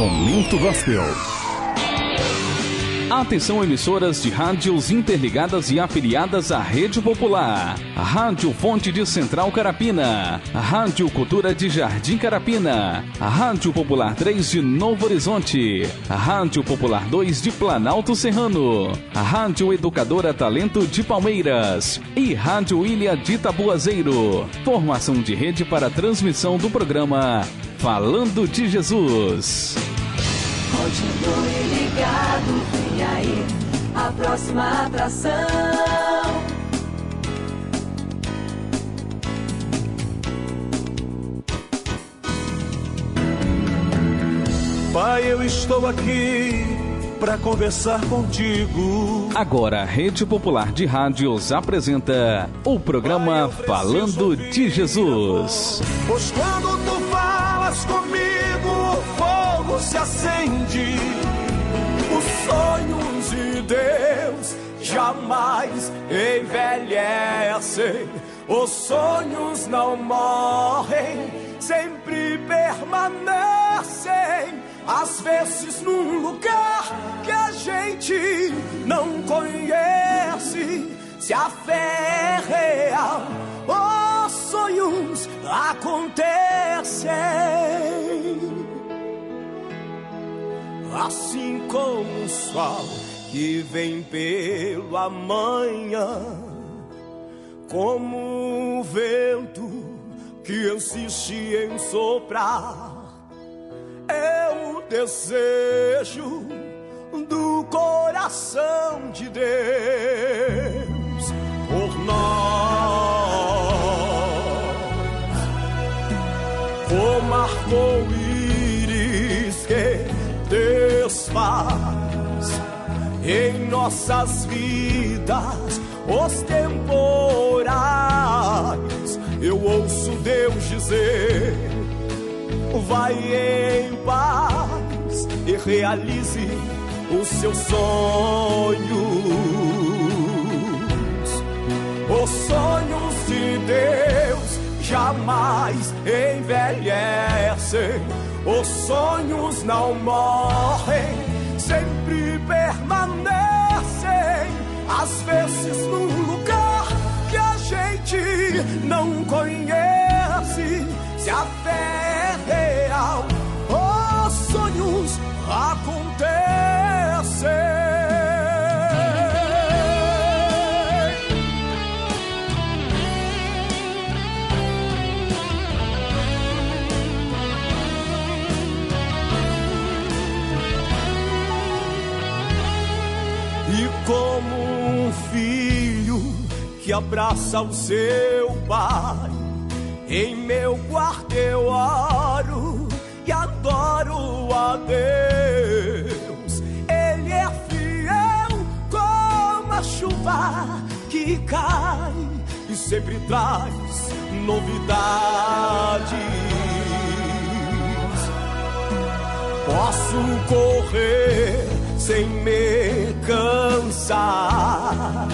Momento Gospel. Atenção, emissoras de rádios interligadas e afiliadas à Rede Popular. A Rádio Fonte de Central Carapina. A Rádio Cultura de Jardim Carapina. A Rádio Popular 3 de Novo Horizonte. A Rádio Popular 2 de Planalto Serrano. A Rádio Educadora Talento de Palmeiras. E Rádio Ilha de Tabuazeiro. Formação de rede para transmissão do programa Falando de Jesus. Continue ligado, vem aí a próxima atração. Pai, eu estou aqui para conversar contigo. Agora a Rede Popular de Rádios apresenta o programa Pai, Falando de Jesus. Pois quando tu falas comigo, o fogo se acende. Os sonhos de Deus jamais envelhecem. Os sonhos não morrem, sempre permanecem. Às vezes num lugar que a gente não conhece. Se a fé é real, os sonhos acontecem. Assim como o sol que vem pela manhã, como o vento que insiste em soprar, é o desejo do coração de Deus por nós. Como arco-íris que desfaz em nossas vidas os temporais, eu ouço Deus dizer: vai em paz e realize os seus sonhos. Os sonhos de Deus jamais envelhecem. Os sonhos não morrem, sempre permanecem. Às vezes num lugar que a gente não conhece. Se a fé é real, os sonhos acontecem. E como um filho que abraça o seu pai, em meu quarto eu oro e adoro a Deus. Ele é fiel como a chuva que cai e sempre traz novidades. Posso correr sem me cansar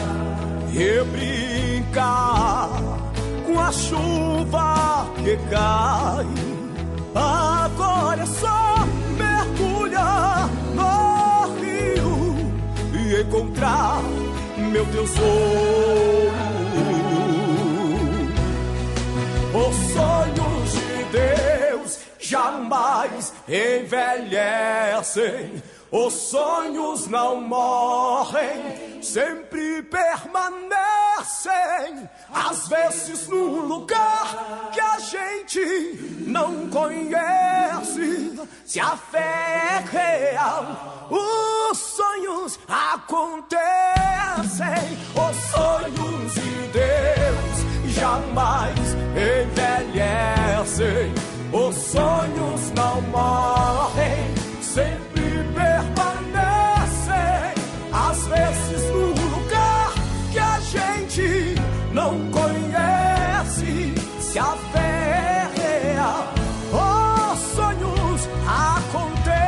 e brincar com a chuva que cai. Agora é só mergulhar no rio e encontrar meu tesouro. Os sonhos de Deus jamais envelhecem. Os sonhos não morrem, sempre permanecem. Às vezes num lugar que a gente não conhece. Se a fé é real, os sonhos acontecem. Os sonhos de Deus jamais envelhecem. Os sonhos não morrem, sempre permanecem. Às vezes num lugar que a gente não conhece. Se a fé é real, os sonhos acontecem.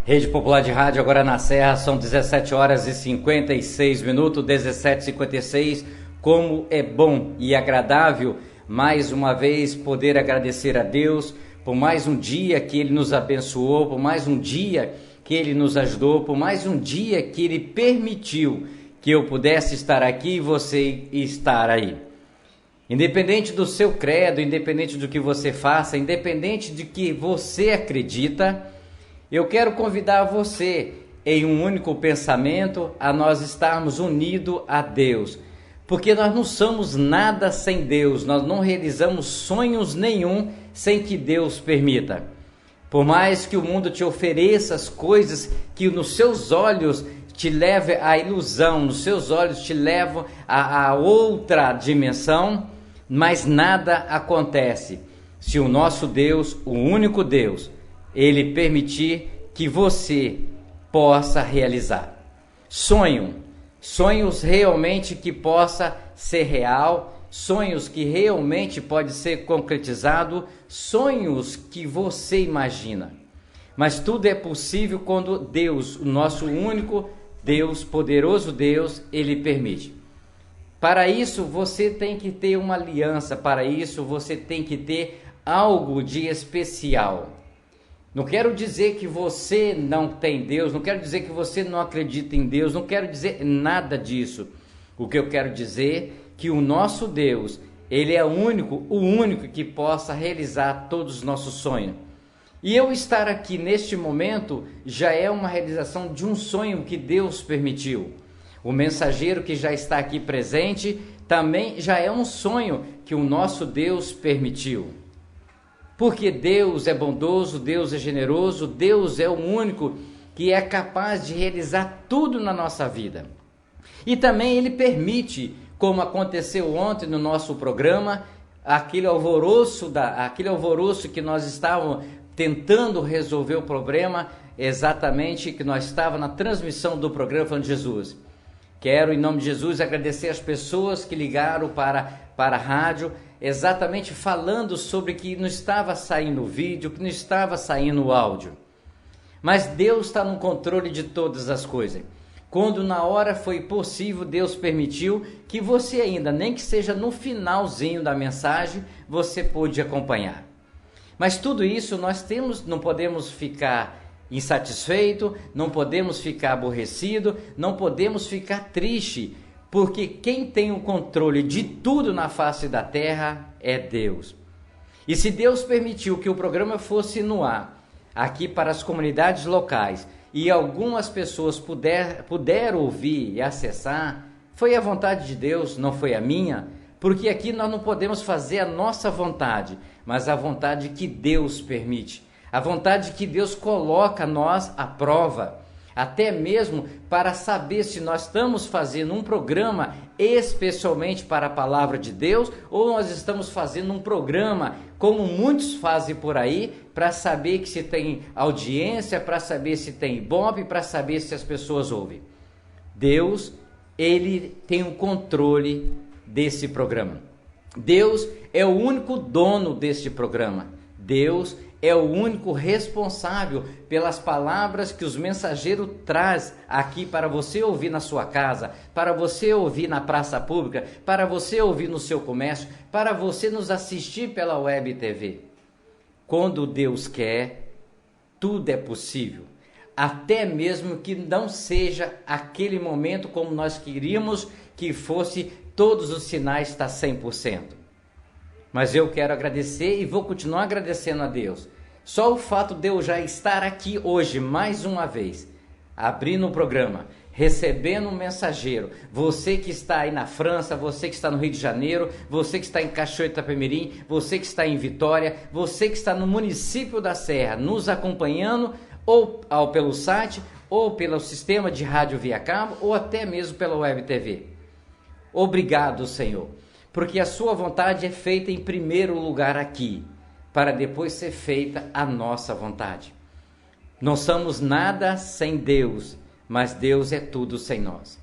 Rede Popular de Rádio, agora na Serra, são 17 horas e 56 minutos, 17h56. Como é bom e agradável, mais uma vez, poder agradecer a Deus por mais um dia que Ele nos abençoou, por mais um dia que Ele nos ajudou, por mais um dia que Ele permitiu que eu pudesse estar aqui e você estar aí. Independente do seu credo, independente do que você faça, independente de que você acredita, eu quero convidar você, em um único pensamento, a nós estarmos unidos a Deus. Porque nós não somos nada sem Deus, nós não realizamos sonhos nenhum sem que Deus permita. Por mais que o mundo te ofereça as coisas que nos seus olhos te levem à ilusão, nos seus olhos te levam a outra dimensão, mas nada acontece se o nosso Deus, o único Deus, Ele permitir que você possa realizar. Sonhos realmente que possa ser real, sonhos que realmente pode ser concretizado, sonhos que você imagina. Mas tudo é possível quando Deus, o nosso único Deus, poderoso Deus, Ele permite. Para isso você tem que ter uma aliança, para isso você tem que ter algo de especial. Não quero dizer que você não tem Deus, não quero dizer que você não acredita em Deus, não quero dizer nada disso. O que eu quero dizer é que o nosso Deus, Ele é o único que possa realizar todos os nossos sonhos. E eu estar aqui neste momento já é uma realização de um sonho que Deus permitiu. O mensageiro que já está aqui presente também já é um sonho que o nosso Deus permitiu. Porque Deus é bondoso, Deus é generoso, Deus é o único que é capaz de realizar tudo na nossa vida. E também Ele permite, como aconteceu ontem no nosso programa, aquele alvoroço que nós estávamos tentando resolver o problema, exatamente que nós estávamos na transmissão do programa Falando de Jesus. Quero, em nome de Jesus, agradecer as pessoas que ligaram para a rádio, exatamente falando sobre que não estava saindo o vídeo, que não estava saindo o áudio. Mas Deus está no controle de todas as coisas. Quando na hora foi possível, Deus permitiu que você ainda, nem que seja no finalzinho da mensagem, você pôde acompanhar. Mas tudo isso não podemos ficar insatisfeito, não podemos ficar aborrecido, não podemos ficar triste, porque quem tem o controle de tudo na face da terra é Deus. E se Deus permitiu que o programa fosse no ar, aqui para as comunidades locais, e algumas pessoas puderam ouvir e acessar, foi a vontade de Deus, não foi a minha, porque aqui nós não podemos fazer a nossa vontade, mas a vontade que Deus permite, a vontade que Deus coloca nós à prova, até mesmo para saber se nós estamos fazendo um programa especialmente para a palavra de Deus, ou nós estamos fazendo um programa, como muitos fazem por aí, para saber que se tem audiência, para saber se tem ibope, para saber se as pessoas ouvem. Deus, Ele tem o controle desse programa. Deus é o único dono deste programa. Deus é o único responsável pelas palavras que os mensageiros trazem aqui para você ouvir na sua casa, para você ouvir na praça pública, para você ouvir no seu comércio, para você nos assistir pela web TV. Quando Deus quer, tudo é possível. Até mesmo que não seja aquele momento como nós queríamos que fosse, todos os sinais estão 100%. Mas eu quero agradecer e vou continuar agradecendo a Deus. Só o fato de eu já estar aqui hoje, mais uma vez, abrindo o programa, recebendo um mensageiro, você que está aí na França, você que está no Rio de Janeiro, você que está em Cachoeira de Itapemirim, você que está em Vitória, você que está no município da Serra, nos acompanhando, ou pelo site, ou pelo sistema de rádio via cabo, ou até mesmo pela web TV. Obrigado, Senhor, porque a sua vontade é feita em primeiro lugar aqui, para depois ser feita a nossa vontade. Não somos nada sem Deus, mas Deus é tudo sem nós.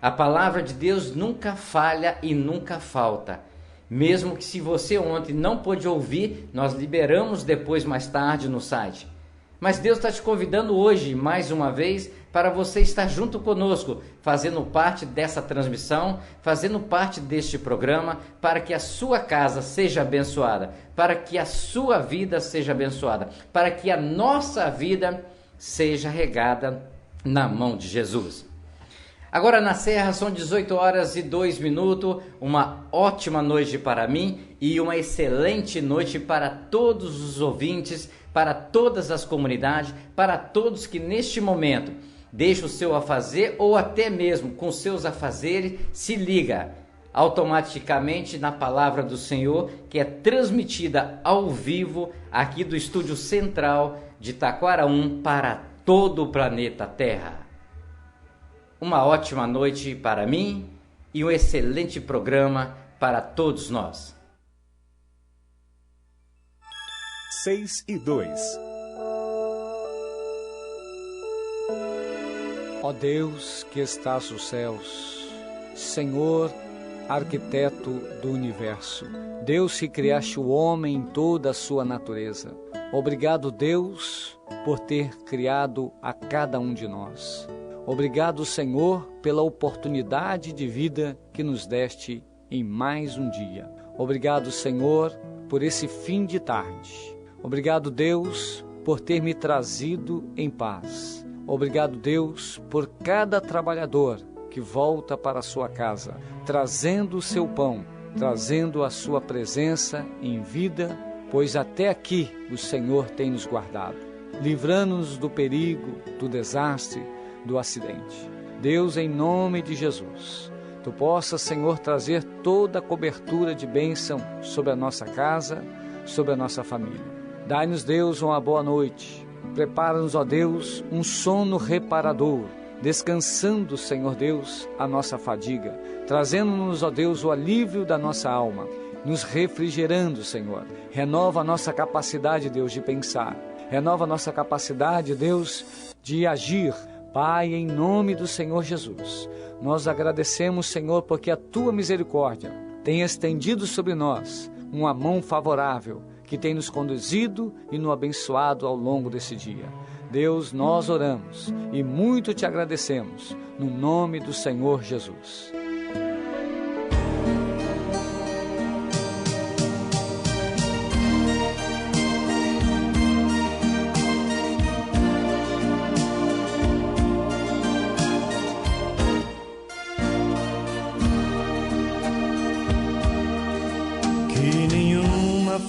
A palavra de Deus nunca falha e nunca falta. Mesmo que se você ontem não pôde ouvir, nós liberamos depois mais tarde no site. Mas Deus está te convidando hoje, mais uma vez, para você estar junto conosco, fazendo parte dessa transmissão, fazendo parte deste programa, para que a sua casa seja abençoada, para que a sua vida seja abençoada, para que a nossa vida seja regada na mão de Jesus. Agora na Serra são 18h02, uma ótima noite para mim e uma excelente noite para todos os ouvintes, para todas as comunidades, para todos que neste momento deixam o seu afazer ou até mesmo com seus afazeres se liga automaticamente na palavra do Senhor, que é transmitida ao vivo aqui do estúdio central de Taquaraum para todo o planeta Terra. Uma ótima noite para mim e um excelente programa para todos nós. 6:02. Ó Deus que estás nos céus, Senhor, arquiteto do universo, Deus que criaste o homem em toda a sua natureza. Obrigado, Deus, por ter criado a cada um de nós. Obrigado, Senhor, pela oportunidade de vida que nos deste em mais um dia. Obrigado, Senhor, por esse fim de tarde. Obrigado, Deus, por ter me trazido em paz. Obrigado, Deus, por cada trabalhador que volta para a sua casa, trazendo o seu pão, trazendo a sua presença em vida, pois até aqui o Senhor tem nos guardado, livrando-nos do perigo, do desastre, do acidente. Deus, em nome de Jesus, Tu possas, Senhor, trazer toda a cobertura de bênção sobre a nossa casa, sobre a nossa família. Dai-nos, Deus, uma boa noite. Prepara-nos, ó Deus, um sono reparador, descansando, Senhor Deus, a nossa fadiga, trazendo-nos, ó Deus, o alívio da nossa alma, nos refrigerando, Senhor. Renova a nossa capacidade, Deus, de pensar. Renova a nossa capacidade, Deus, de agir. Pai, em nome do Senhor Jesus, nós agradecemos, Senhor, porque a Tua misericórdia tem estendido sobre nós uma mão favorável que tem nos conduzido e nos abençoado ao longo desse dia. Deus, nós oramos e muito Te agradecemos, no nome do Senhor Jesus.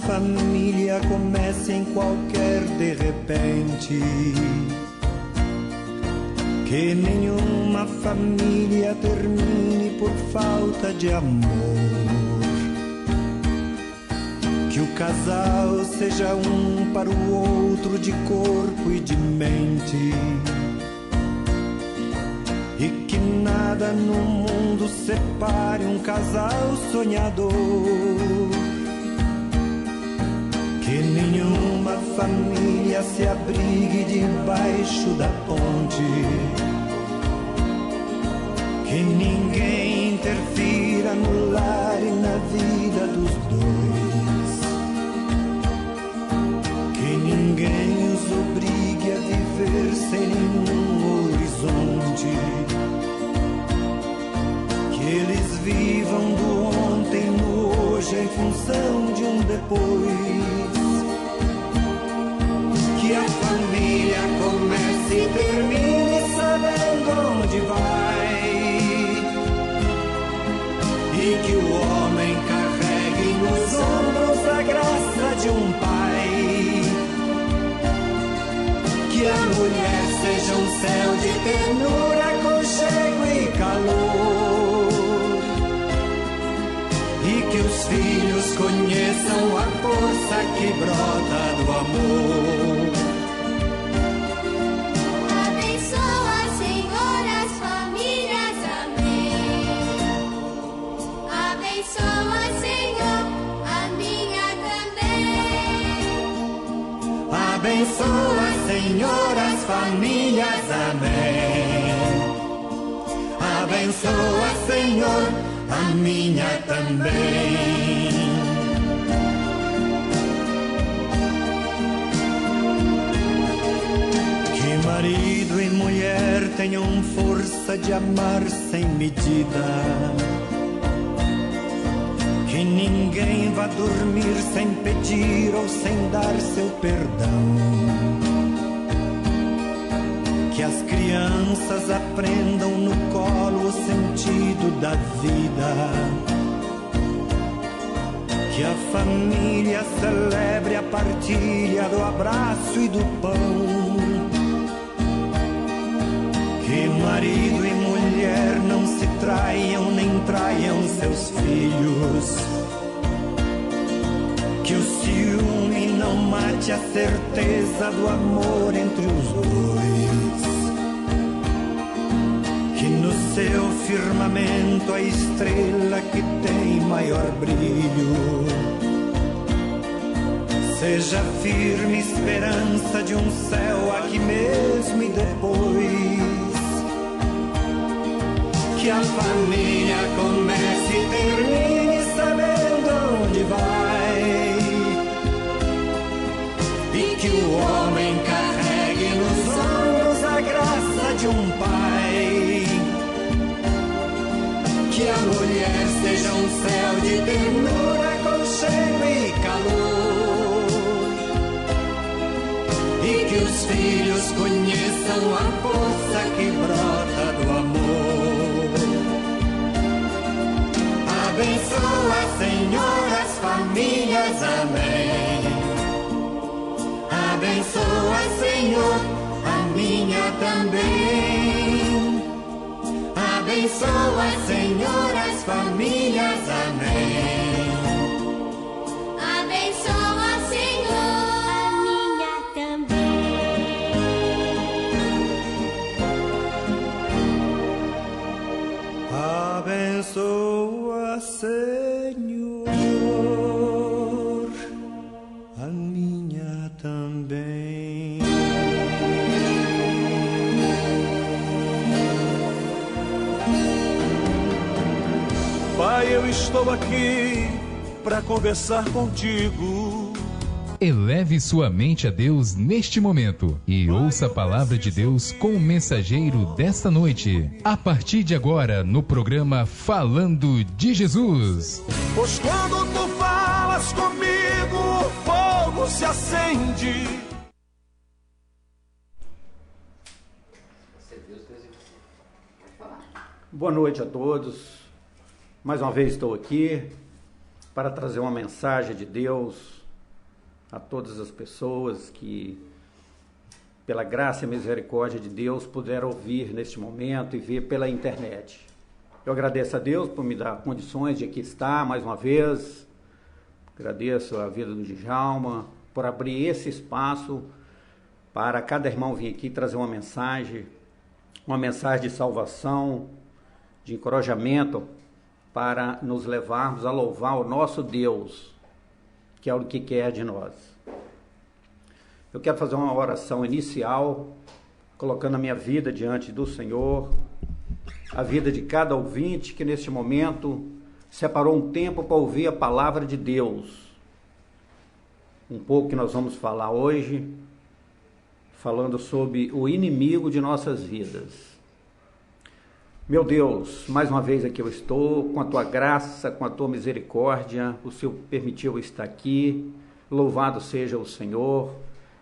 Família comece em qualquer de repente, que nenhuma família termine por falta de amor, que o casal seja um para o outro de corpo e de mente, e que nada no mundo separe um casal sonhador. Que nenhuma família se abrigue debaixo da ponte, que ninguém interfira no lar e na vida dos dois, que ninguém os obrigue a viver sem nenhum horizonte, que eles vivam do ontem no hoje em função de um depois. Que a família comece e termine sabendo onde vai, e que o homem carregue nos ombros a graça de um pai, que a mulher seja um céu de ternura, aconchego e calor, e que os filhos conheçam a força que brota do amor. Abençoa, Senhor, as famílias, amém. Abençoa, Senhor, a minha também. Abençoa, Senhor, as famílias, amém. Abençoa, Senhor, a minha também. marido e mulher tenham força de amar sem medida. Que ninguém vá dormir sem pedir ou sem dar seu perdão. Que as crianças aprendam no colo o sentido da vida. Que a família celebre a partilha do abraço e do pão. Que marido e mulher não se traiam nem traiam seus filhos. Que o ciúme não mate a certeza do amor entre os dois. Que no seu firmamento a estrela que tem maior brilho seja firme esperança de um céu aqui mesmo e depois. Que a família comece e termine sabendo onde vai. E que o homem carregue nos ombros a graça de um pai. Que a mulher seja um céu de ternura, aconchego e calor. E que os filhos conheçam a força que brota do amor. Abençoa, Senhor, as famílias, amém. Abençoa, Senhor, a minha também. Abençoa, Senhor, as famílias, amém. Abençoa, Senhor, a minha também. Abençoa, Senhor, a minha também. Pai, eu estou aqui para conversar contigo. Eleve sua mente a Deus neste momento e ouça a palavra de Deus com o mensageiro desta noite. A partir de agora, no programa Falando de Jesus. Pois quando tu falas comigo, o fogo se acende. Boa noite a todos. Mais uma vez estou aqui para trazer uma mensagem de Deus a todas as pessoas que, pela graça e misericórdia de Deus, puderam ouvir neste momento e ver pela internet. Eu agradeço a Deus por me dar condições de aqui estar mais uma vez. Agradeço a vida do Djalma por abrir esse espaço para cada irmão vir aqui trazer uma mensagem de salvação, de encorajamento, para nos levarmos a louvar o nosso Deus, que é o que quer de nós. Eu quero fazer uma oração inicial, colocando a minha vida diante do Senhor, a vida de cada ouvinte que neste momento separou um tempo para ouvir a palavra de Deus. Um pouco que nós vamos falar hoje, falando sobre o inimigo de nossas vidas. Meu Deus, mais uma vez aqui eu estou, com a Tua graça, com a Tua misericórdia, o Senhor permitiu eu estar aqui, louvado seja o Senhor,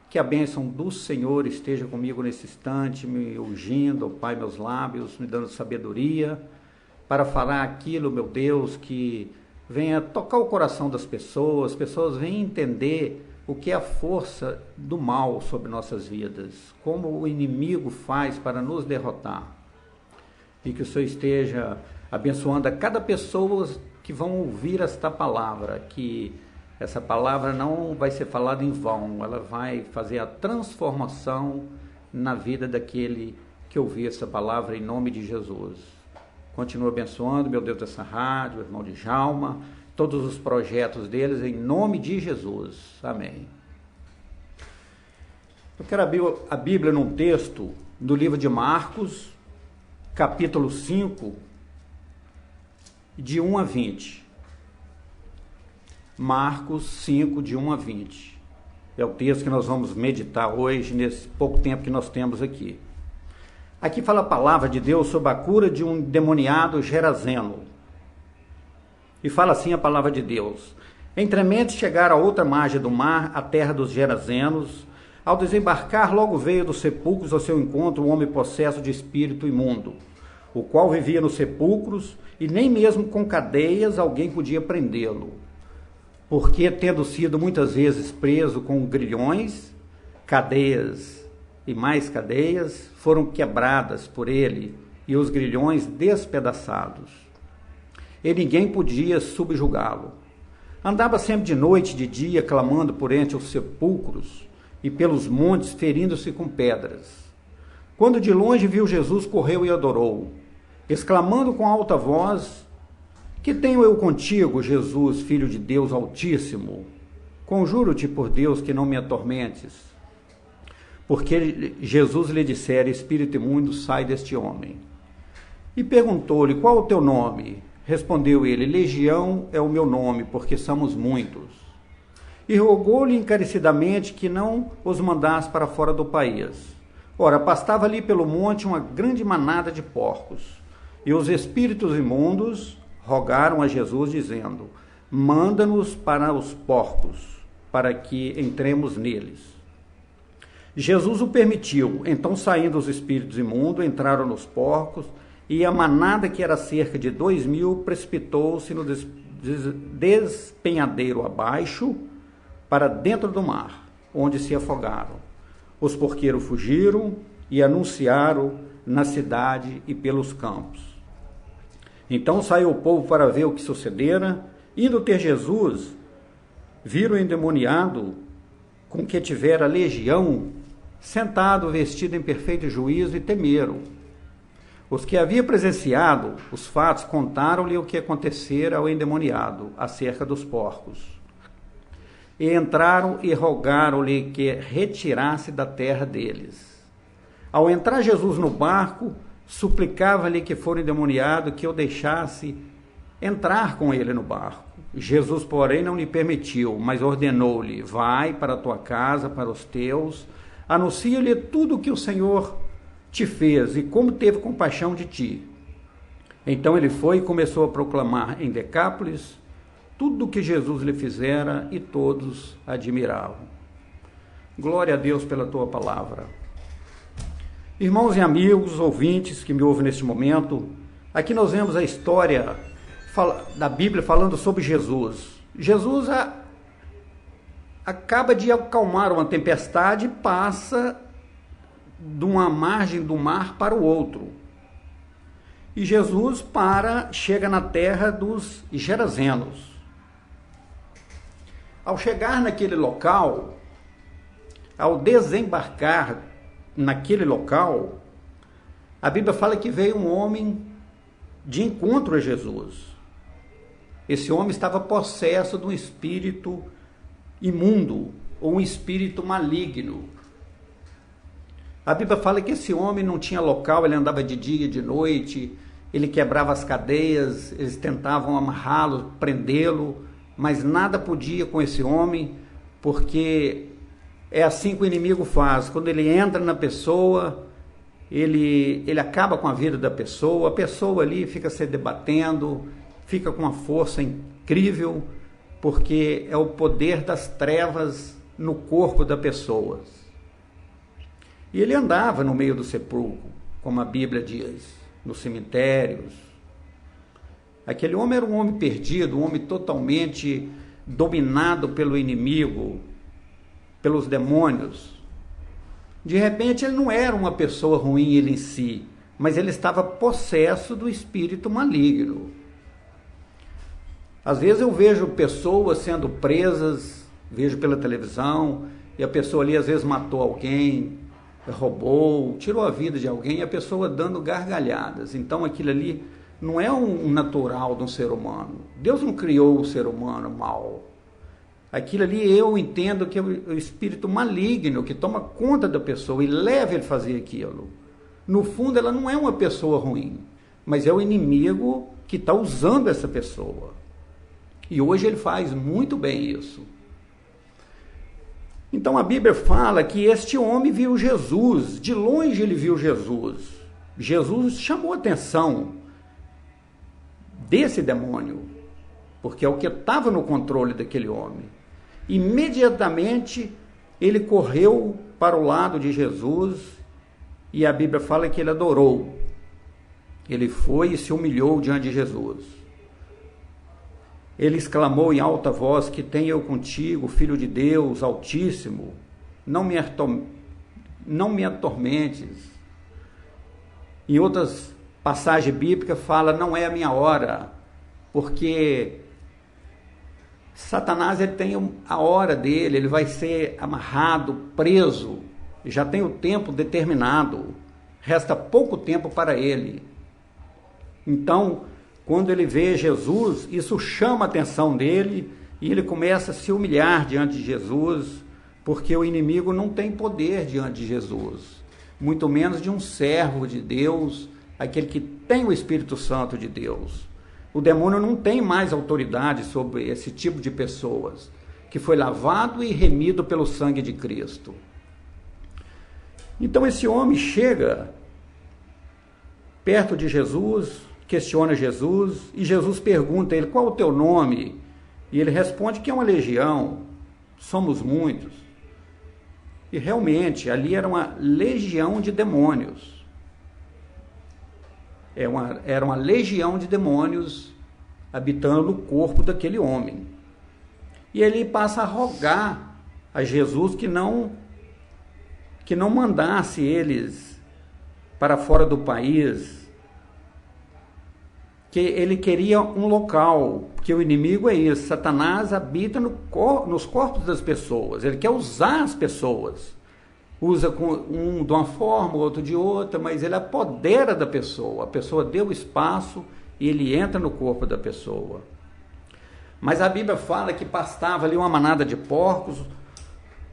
que a bênção do Senhor esteja comigo nesse instante, me ungindo, ó Pai, meus lábios, me dando sabedoria, para falar aquilo, meu Deus, que venha tocar o coração das pessoas, as pessoas venham entender o que é a força do mal sobre nossas vidas, como o inimigo faz para nos derrotar. E que o Senhor esteja abençoando a cada pessoa que vão ouvir esta palavra, que essa palavra não vai ser falada em vão, ela vai fazer a transformação na vida daquele que ouvir essa palavra em nome de Jesus. Continua abençoando, meu Deus, dessa rádio, o irmão Djalma, todos os projetos deles, em nome de Jesus. Amém. Eu quero abrir a Bíblia num texto do livro de Marcos, capítulo 5, de 1 a 20. Marcos 5, de 1 a 20. É o texto que nós vamos meditar hoje, nesse pouco tempo que nós temos aqui. Aqui fala a palavra de Deus sobre a cura de um endemoniado gerazeno. E fala assim a palavra de Deus: entremente chegaram a outra margem do mar, a terra dos gerazenos. Ao desembarcar, logo veio dos sepulcros ao seu encontro um homem possesso de espírito imundo, o qual vivia nos sepulcros, e nem mesmo com cadeias alguém podia prendê-lo, porque, tendo sido muitas vezes preso com grilhões, cadeias e mais cadeias foram quebradas por ele, e os grilhões despedaçados, e ninguém podia subjugá-lo. Andava sempre de noite e de dia, clamando por entre os sepulcros e pelos montes, ferindo-se com pedras. Quando de longe viu Jesus, correu e adorou, exclamando com alta voz: que tenho eu contigo, Jesus, Filho de Deus Altíssimo? Conjuro-te por Deus que não me atormentes. Porque Jesus lhe dissera: espírito imundo, sai deste homem. E perguntou-lhe: qual o teu nome? Respondeu ele: Legião é o meu nome, porque somos muitos. E rogou-lhe encarecidamente que não os mandasse para fora do país. Ora, pastava ali pelo monte uma grande manada de porcos. E os espíritos imundos rogaram a Jesus, dizendo: manda-nos para os porcos, para que entremos neles. Jesus o permitiu. Então, saindo os espíritos imundos, entraram nos porcos, e a manada, que era cerca de 2.000, precipitou-se no despenhadeiro abaixo, para dentro do mar, onde se afogaram. Os porqueiros fugiram e anunciaram na cidade e pelos campos. Então saiu o povo para ver o que sucedera. Indo ter Jesus, viram o endemoniado, com que tivera legião, sentado, vestido em perfeito juízo, e temeram. Os que haviam presenciado os fatos contaram-lhe o que acontecera ao endemoniado acerca dos porcos. E entraram e rogaram-lhe que retirasse da terra deles. Ao entrar Jesus no barco, suplicava-lhe que for endemoniado que o deixasse entrar com ele no barco. Jesus, porém, não lhe permitiu, mas ordenou-lhe: vai para a tua casa, para os teus, anuncia-lhe tudo o que o Senhor te fez e como teve compaixão de ti. Então ele foi e começou a proclamar em Decápolis tudo o que Jesus lhe fizera, e todos admiravam. Glória a Deus pela tua palavra. Irmãos e amigos, ouvintes que me ouvem neste momento, aqui nós vemos a história da Bíblia falando sobre Jesus. Jesus acaba de acalmar uma tempestade e passa de uma margem do mar para o outro. E Jesus chega na terra dos gerazenos. Ao chegar naquele local, ao desembarcar naquele local, a Bíblia fala que veio um homem de encontro a Jesus. Esse homem estava possesso de um espírito imundo, ou um espírito maligno. A Bíblia fala que esse homem não tinha local, ele andava de dia e de noite, ele quebrava as cadeias, eles tentavam amarrá-lo, prendê-lo, mas nada podia com esse homem, porque é assim que o inimigo faz. Quando ele entra na pessoa, ele acaba com a vida da pessoa, a pessoa ali fica se debatendo, fica com uma força incrível, porque é o poder das trevas no corpo da pessoa. E ele andava no meio do sepulcro, como a Bíblia diz, nos cemitérios. Aquele homem era um homem perdido, um homem totalmente dominado pelo inimigo, pelos demônios. De repente ele não era uma pessoa ruim ele em si, mas ele estava possesso do espírito maligno. Às vezes eu vejo pessoas sendo presas, vejo pela televisão, e a pessoa ali às vezes matou alguém, roubou, tirou a vida de alguém, e a pessoa dando gargalhadas. Então aquilo ali não é um natural de um ser humano. Deus não criou o ser humano mal. Aquilo ali eu entendo que é o espírito maligno que toma conta da pessoa e leva ele a fazer aquilo. No fundo ela não é uma pessoa ruim, mas é o inimigo que está usando essa pessoa. E hoje ele faz muito bem isso. Então a Bíblia fala que este homem viu Jesus, de longe ele viu Jesus. Jesus chamou a atenção desse demônio, porque é o que estava no controle daquele homem. Imediatamente ele correu para o lado de Jesus e a Bíblia fala que ele adorou. Ele foi e se humilhou diante de Jesus. Ele exclamou em alta voz: que tenho eu contigo, Filho de Deus Altíssimo, não me atormentes. Em outras passagens bíblicas fala: não é a minha hora, porque Satanás ele tem a hora dele, ele vai ser amarrado, preso, já tem o tempo determinado, resta pouco tempo para ele. Então, quando ele vê Jesus, isso chama a atenção dele e ele começa a se humilhar diante de Jesus, porque o inimigo não tem poder diante de Jesus, muito menos de um servo de Deus, aquele que tem o Espírito Santo de Deus. O demônio não tem mais autoridade sobre esse tipo de pessoas, que foi lavado e remido pelo sangue de Cristo. Então esse homem chega perto de Jesus, questiona Jesus, e Jesus pergunta a ele: qual é o teu nome? E ele responde que é uma legião, somos muitos. E realmente, ali era uma legião de demônios. Era uma legião de demônios habitando no corpo daquele homem. E ele passa a rogar a Jesus que não mandasse eles para fora do país, que ele queria um local, porque o inimigo é isso, Satanás habita nos corpos das pessoas, ele quer usar as pessoas, usa um de uma forma, outro de outra, mas ele apodera da pessoa, a pessoa deu espaço e ele entra no corpo da pessoa. Mas a Bíblia fala que pastava ali uma manada de porcos,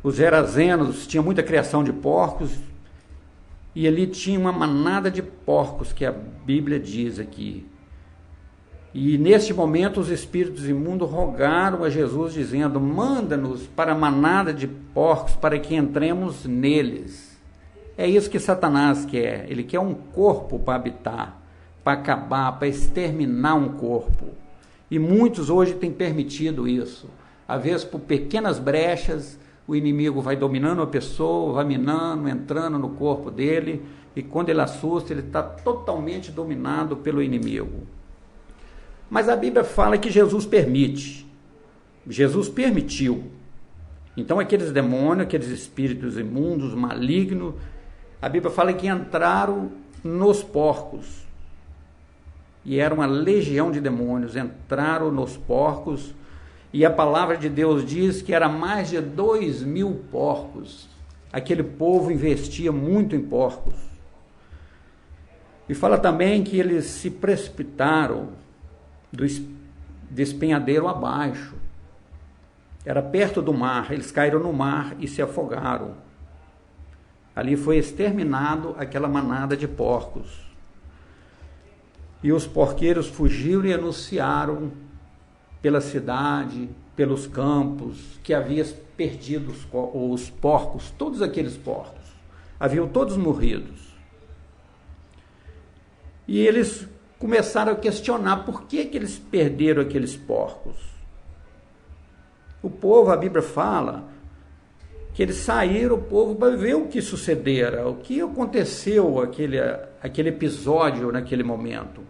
os gerazenos tinham muita criação de porcos, e ali tinha uma manada de porcos, que a Bíblia diz aqui. E neste momento os espíritos imundos rogaram a Jesus, dizendo: manda-nos para a manada de porcos, para que entremos neles. É isso que Satanás quer. Ele quer um corpo para habitar, para acabar, para exterminar um corpo. E muitos hoje têm permitido isso. Às vezes, por pequenas brechas, o inimigo vai dominando a pessoa, vai minando, entrando no corpo dele, e quando ele assusta, ele está totalmente dominado pelo inimigo. Mas a Bíblia fala que Jesus permite. Jesus permitiu. Então aqueles demônios, aqueles espíritos imundos, malignos, a Bíblia fala que entraram nos porcos. E era uma legião de demônios, entraram nos porcos. E a palavra de Deus diz que era mais de 2.000 porcos. Aquele povo investia muito em porcos. E fala também que eles se precipitaram do despenhadeiro abaixo. Era perto do mar, eles caíram no mar e se afogaram. Ali foi exterminado aquela manada de porcos. E os porqueiros fugiram e anunciaram pela cidade, pelos campos, que havia perdido os porcos, todos aqueles porcos. Haviam todos morridos. E eles começaram a questionar por que eles perderam aqueles porcos. O povo, a Bíblia fala, que eles saíram, o povo, para ver o que sucedera, o que aconteceu, aquele episódio naquele momento.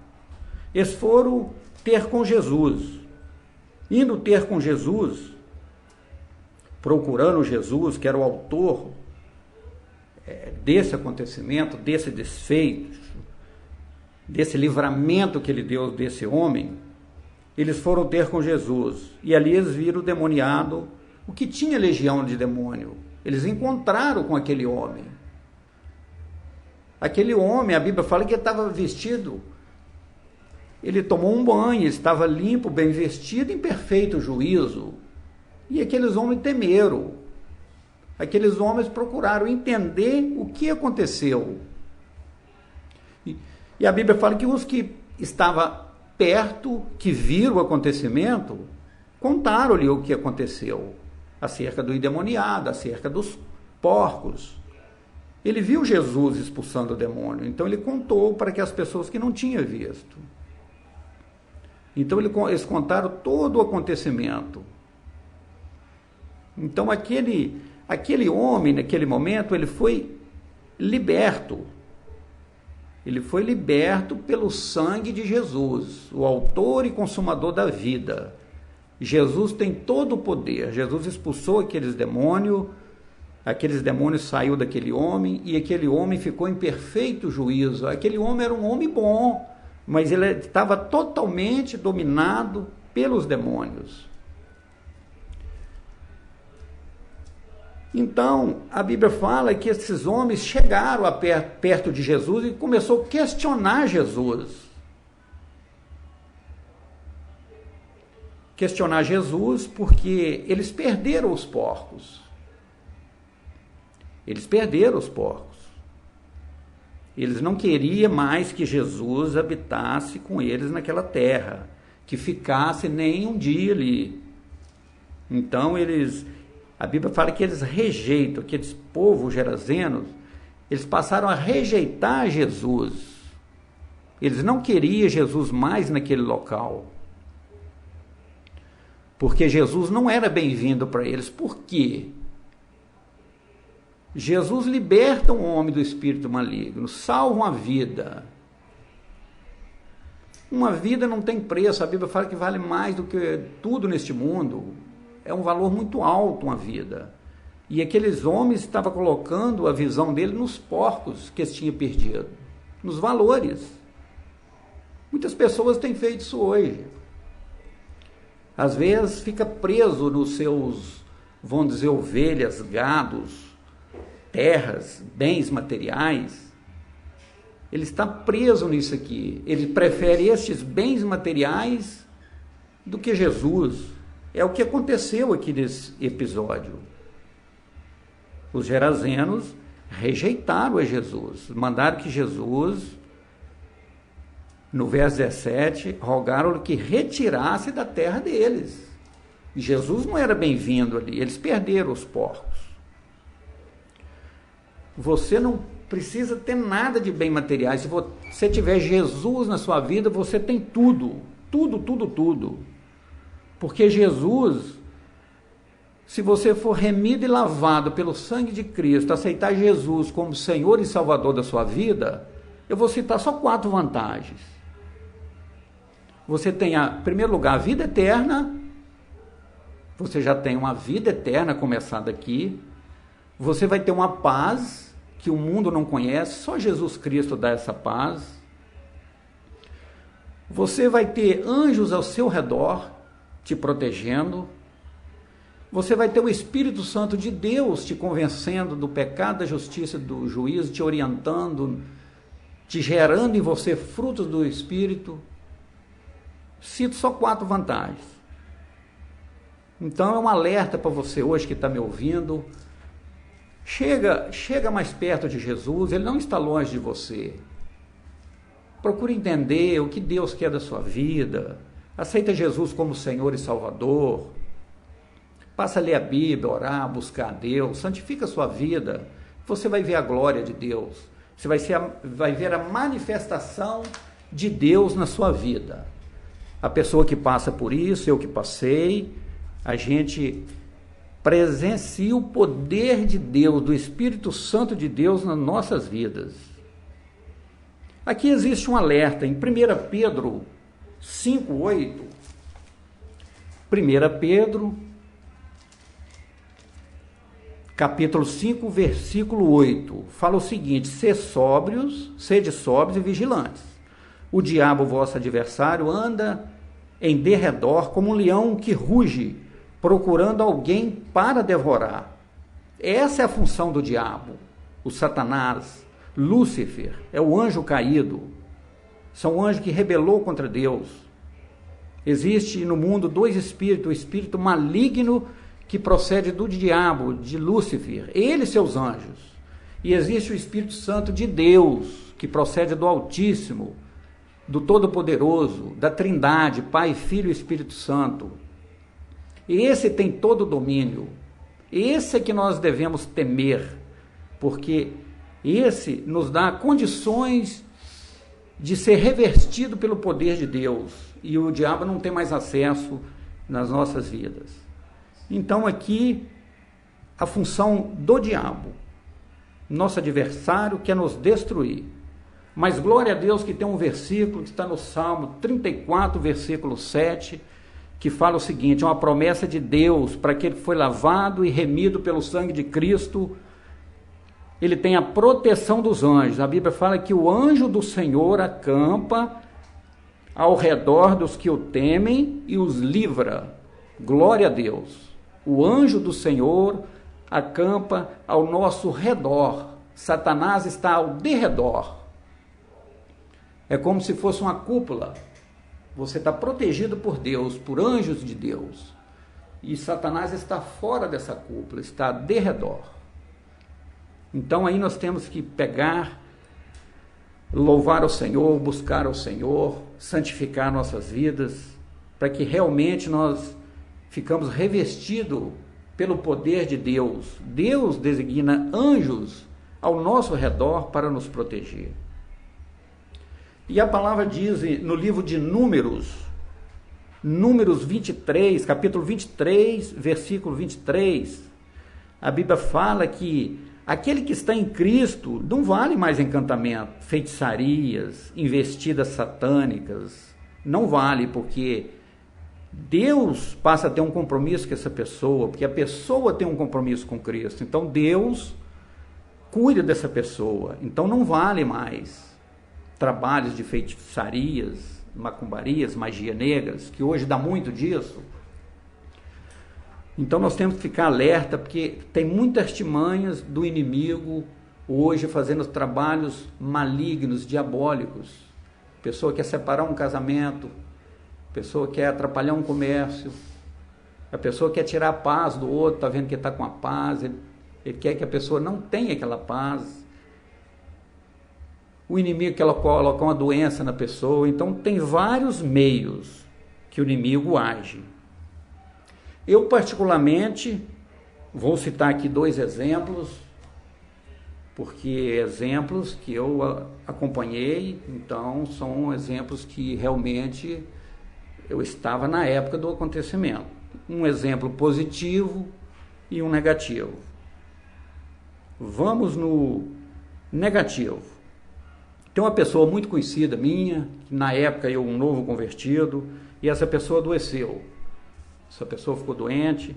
Eles foram ter com Jesus. Indo ter com Jesus, procurando Jesus, que era o autor desse acontecimento, desse desfecho, desse livramento que ele deu desse homem, eles foram ter com Jesus, e ali eles viram o demoniado, o que tinha legião de demônio, eles encontraram com aquele homem, a Bíblia fala que ele estava vestido, ele tomou um banho, estava limpo, bem vestido, em perfeito juízo, e aqueles homens temeram, aqueles homens procuraram entender o que aconteceu. E a Bíblia fala que os que estavam perto, que viram o acontecimento, contaram-lhe o que aconteceu. acerca do endemoniado, acerca dos porcos. Ele viu Jesus expulsando o demônio, então ele contou para que as pessoas que não tinham visto. Então eles contaram todo o acontecimento. Então aquele homem, naquele momento, ele foi liberto. Ele foi liberto pelo sangue de Jesus, o autor e consumador da vida. Jesus tem todo o poder. Jesus expulsou aqueles demônios saiu daquele homem, e aquele homem ficou em perfeito juízo. Aquele homem era um homem bom, mas ele estava totalmente dominado pelos demônios. Então, a Bíblia fala que esses homens chegaram perto de Jesus e começou a questionar Jesus. Questionar Jesus porque eles perderam os porcos. Eles perderam os porcos. Eles não queriam mais que Jesus habitasse com eles naquela terra, que ficasse nem um dia ali. Então a Bíblia fala que eles rejeitam, aqueles povos gerazenos, eles passaram a rejeitar Jesus. Eles não queriam Jesus mais naquele local. Porque Jesus não era bem-vindo para eles. Por quê? Jesus liberta um homem do espírito maligno, salva uma vida. Uma vida não tem preço. A Bíblia fala que vale mais do que tudo neste mundo. É um valor muito alto uma vida. E aqueles homens estavam colocando a visão dele nos porcos que eles tinham perdido, nos valores. Muitas pessoas têm feito isso hoje. Às vezes fica preso nos seus, vamos dizer, ovelhas, gados, terras, bens materiais. Ele está preso nisso aqui. Ele prefere estes bens materiais do que Jesus. É o que aconteceu aqui nesse episódio. Os gerazenos rejeitaram a Jesus, mandaram que Jesus, no verso 17, rogaram que retirasse da terra deles. E Jesus não era bem-vindo ali, eles perderam os porcos. Você não precisa ter nada de bem materiais. Se você tiver Jesus na sua vida, você tem tudo. Tudo, tudo, tudo. Porque Jesus, se você for remido e lavado pelo sangue de Cristo, aceitar Jesus como Senhor e Salvador da sua vida, eu vou citar só 4 vantagens. Você tem, em primeiro lugar, a vida eterna. Você já tem uma vida eterna começada aqui. Você vai ter uma paz que o mundo não conhece, só Jesus Cristo dá essa paz. Você vai ter anjos ao seu redor, te protegendo. Você vai ter o Espírito Santo de Deus te convencendo do pecado, da justiça, do juízo, te orientando, te gerando em você frutos do Espírito. Cito só 4 vantagens. Então é um alerta para você hoje que está me ouvindo. Chega mais perto de Jesus, Ele não está longe de você. Procure entender o que Deus quer da sua vida. Aceita Jesus como Senhor e Salvador. Passa a ler a Bíblia, orar, buscar a Deus. Santifica a sua vida. Você vai ver a glória de Deus. Você vai ver a manifestação de Deus na sua vida. A pessoa que passa por isso, eu que passei, a gente presencia o poder de Deus, do Espírito Santo de Deus nas nossas vidas. Aqui existe um alerta em 1 Pedro 5:8. 1 Pedro, capítulo 5, versículo 8, fala o seguinte: sede sóbrios e vigilantes. O diabo, vosso adversário, anda em derredor como um leão que ruge, procurando alguém para devorar. Essa é a função do diabo, o Satanás. Lúcifer é o anjo caído, são o anjo que rebelou contra Deus. Existe no mundo 2 espíritos, o espírito maligno que procede do diabo, de Lúcifer, ele e seus anjos. E existe o Espírito Santo de Deus, que procede do Altíssimo, do Todo-Poderoso, da Trindade, Pai, Filho e Espírito Santo. E esse tem todo o domínio. Esse é que nós devemos temer, porque esse nos dá condições de ser revestido pelo poder de Deus, e o diabo não tem mais acesso nas nossas vidas. Então aqui, a função do diabo, nosso adversário, quer nos destruir. Mas glória a Deus que tem um versículo que está no Salmo 34, versículo 7, que fala o seguinte: é uma promessa de Deus para aquele que foi lavado e remido pelo sangue de Cristo, ele tem a proteção dos anjos. A Bíblia fala que o anjo do Senhor acampa ao redor dos que o temem e os livra. Glória a Deus. O anjo do Senhor acampa ao nosso redor. Satanás está ao derredor. É como se fosse uma cúpula. Você está protegido por Deus, por anjos de Deus. E Satanás está fora dessa cúpula, está ao derredor. Então aí nós temos que pegar, louvar ao Senhor, buscar ao Senhor, santificar nossas vidas, para que realmente nós ficamos revestidos pelo poder de Deus. Deus designa anjos ao nosso redor para nos proteger. E a palavra diz no livro de Números 23, capítulo 23, versículo 23, a Bíblia fala que aquele que está em Cristo não vale mais encantamento, feitiçarias, investidas satânicas, não vale, porque Deus passa a ter um compromisso com essa pessoa, porque a pessoa tem um compromisso com Cristo, então Deus cuida dessa pessoa, então não vale mais trabalhos de feitiçarias, macumbarias, magia negras, que hoje dá muito disso. Então nós temos que ficar alerta, porque tem muitas artimanhas do inimigo hoje fazendo trabalhos malignos, diabólicos. A pessoa quer separar um casamento, a pessoa quer atrapalhar um comércio, a pessoa quer tirar a paz do outro, está vendo que está com a paz, ele quer que a pessoa não tenha aquela paz. O inimigo quer colocar uma doença na pessoa. Então tem vários meios que o inimigo age. Eu particularmente vou citar aqui 2 exemplos, porque exemplos que eu acompanhei, então são exemplos que realmente eu estava na época do acontecimento. Um exemplo positivo e um negativo. Vamos no negativo. Tem uma pessoa muito conhecida minha, que na época eu um novo convertido, e essa pessoa adoeceu. Essa pessoa ficou doente,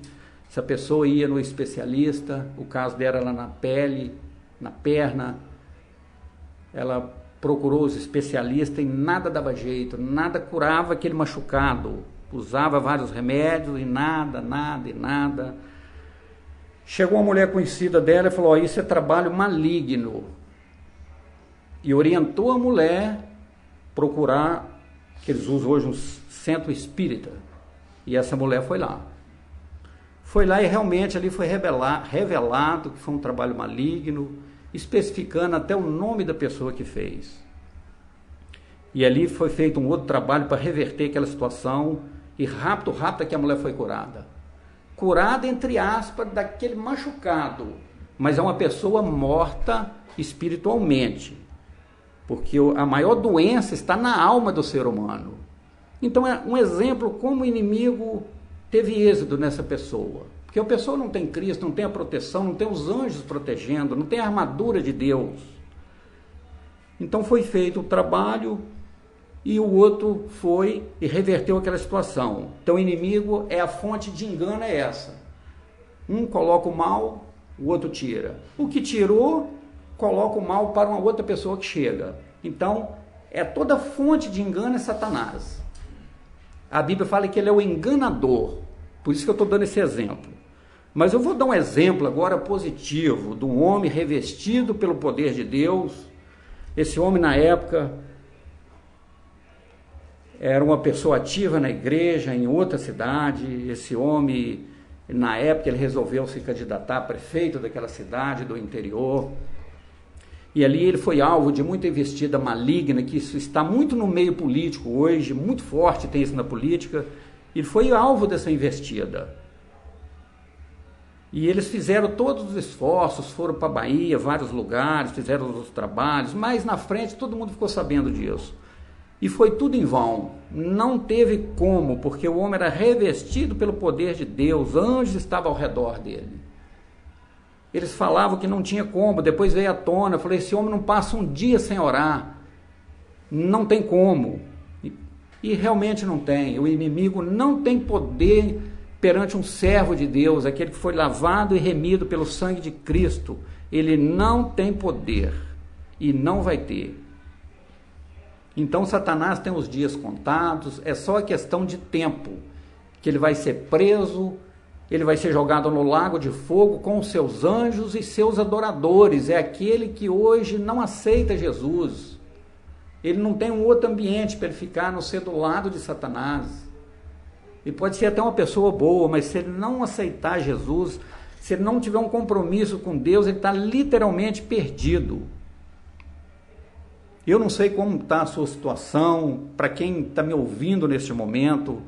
essa pessoa ia no especialista, o caso dela era na pele, na perna, ela procurou os especialistas e nada dava jeito, nada curava aquele machucado, usava vários remédios e nada. Chegou uma mulher conhecida dela e falou: isso é trabalho maligno. E orientou a mulher procurar, que eles usam hoje um centro espírita. E essa mulher foi lá. Foi lá e realmente ali foi revelado que foi um trabalho maligno, especificando até o nome da pessoa que fez. E ali foi feito um outro trabalho para reverter aquela situação, e rápido que a mulher foi curada. Curada, entre aspas, daquele machucado, mas é uma pessoa morta espiritualmente. Porque a maior doença está na alma do ser humano. Então é um exemplo como o inimigo teve êxito nessa pessoa. Porque a pessoa não tem Cristo, não tem a proteção, não tem os anjos protegendo, não tem a armadura de Deus. Então foi feito o trabalho e o outro foi e reverteu aquela situação. Então o inimigo, a fonte de engano é essa. Um coloca o mal, o outro tira. O que tirou, coloca o mal para uma outra pessoa que chega. Então, toda fonte de engano é Satanás. A Bíblia fala que ele é o enganador. Por isso que eu estou dando esse exemplo. Mas eu vou dar um exemplo agora positivo, de um homem revestido pelo poder de Deus. Esse homem, na época, era uma pessoa ativa na igreja, em outra cidade. Esse homem, na época, ele resolveu se candidatar a prefeito daquela cidade, do interior. E ali ele foi alvo de muita investida maligna, que isso está muito no meio político hoje, muito forte tem isso na política. Ele foi alvo dessa investida. E eles fizeram todos os esforços, foram para a Bahia, vários lugares, fizeram os trabalhos, mas na frente todo mundo ficou sabendo disso. E foi tudo em vão, não teve como, porque o homem era revestido pelo poder de Deus, anjos estavam ao redor dele. Eles falavam que não tinha como, depois veio à tona, eu falei, esse homem não passa um dia sem orar, não tem como. E realmente não tem, o inimigo não tem poder perante um servo de Deus, aquele que foi lavado e remido pelo sangue de Cristo. Ele não tem poder e não vai ter. Então Satanás tem os dias contados, é só questão de tempo, que ele vai ser preso, ele vai ser jogado no lago de fogo com os seus anjos e seus adoradores. É aquele que hoje não aceita Jesus. Ele não tem um outro ambiente para ele ficar, a não ser do lado de Satanás. Ele pode ser até uma pessoa boa, mas se ele não aceitar Jesus, se ele não tiver um compromisso com Deus, ele está literalmente perdido. Eu não sei como está a sua situação, para quem está me ouvindo neste momento,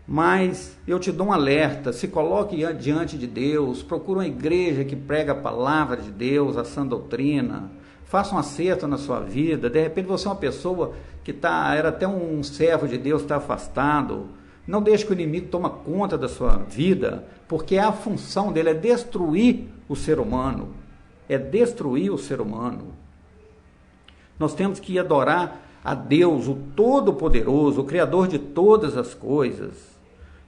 mas eu te dou um alerta, se coloque diante de Deus, procure uma igreja que prega a palavra de Deus, a sã doutrina, faça um acerto na sua vida. De repente você é uma pessoa que era até um servo de Deus, está afastado. Não deixe que o inimigo tome conta da sua vida, porque a função dele é destruir o ser humano. É destruir o ser humano. Nós temos que adorar a Deus, o Todo-Poderoso, o Criador de todas as coisas.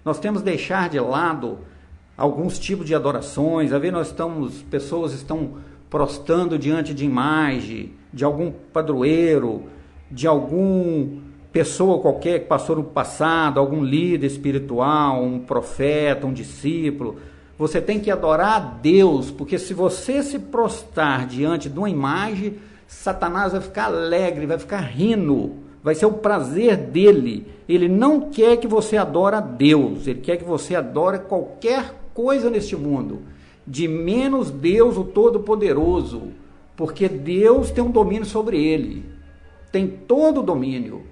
Nós temos que deixar de lado alguns tipos de adorações. Às vezes pessoas estão prostrando diante de imagem, de algum padroeiro, de alguma pessoa qualquer que passou no passado, algum líder espiritual, um profeta, um discípulo. Você tem que adorar a Deus, porque se você se prostrar diante de uma imagem, Satanás vai ficar alegre, vai ficar rindo, vai ser o prazer dele. Ele não quer que você adore a Deus, ele quer que você adore qualquer coisa neste mundo, de menos Deus, o Todo-Poderoso, porque Deus tem um domínio sobre ele, tem todo o domínio.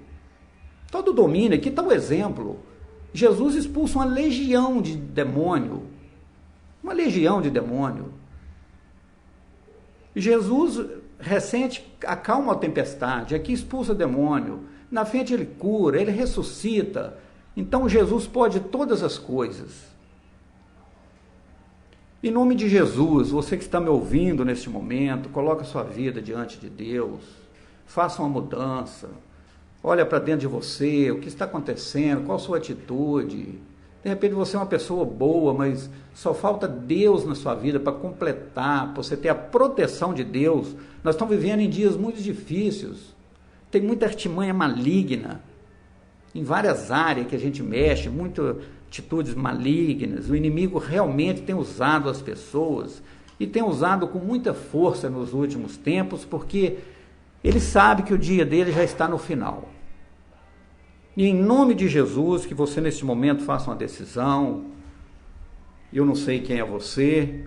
Todo o domínio, aqui está o exemplo. Jesus expulsa uma legião de demônio, uma legião de demônio. Jesus recente acalma a tempestade, aqui expulsa demônio, na frente ele cura, ele ressuscita. Então Jesus pode todas as coisas. Em nome de Jesus, você que está me ouvindo neste momento, coloque a sua vida diante de Deus, faça uma mudança, olha para dentro de você, o que está acontecendo, qual a sua atitude. De repente você é uma pessoa boa, mas só falta Deus na sua vida para completar, para você ter a proteção de Deus. Nós estamos vivendo em dias muito difíceis, tem muita artimanha maligna, em várias áreas que a gente mexe, muitas atitudes malignas. O inimigo realmente tem usado as pessoas, e tem usado com muita força nos últimos tempos, porque ele sabe que o dia dele já está no final. E em nome de Jesus, que você neste momento faça uma decisão. Eu não sei quem é você.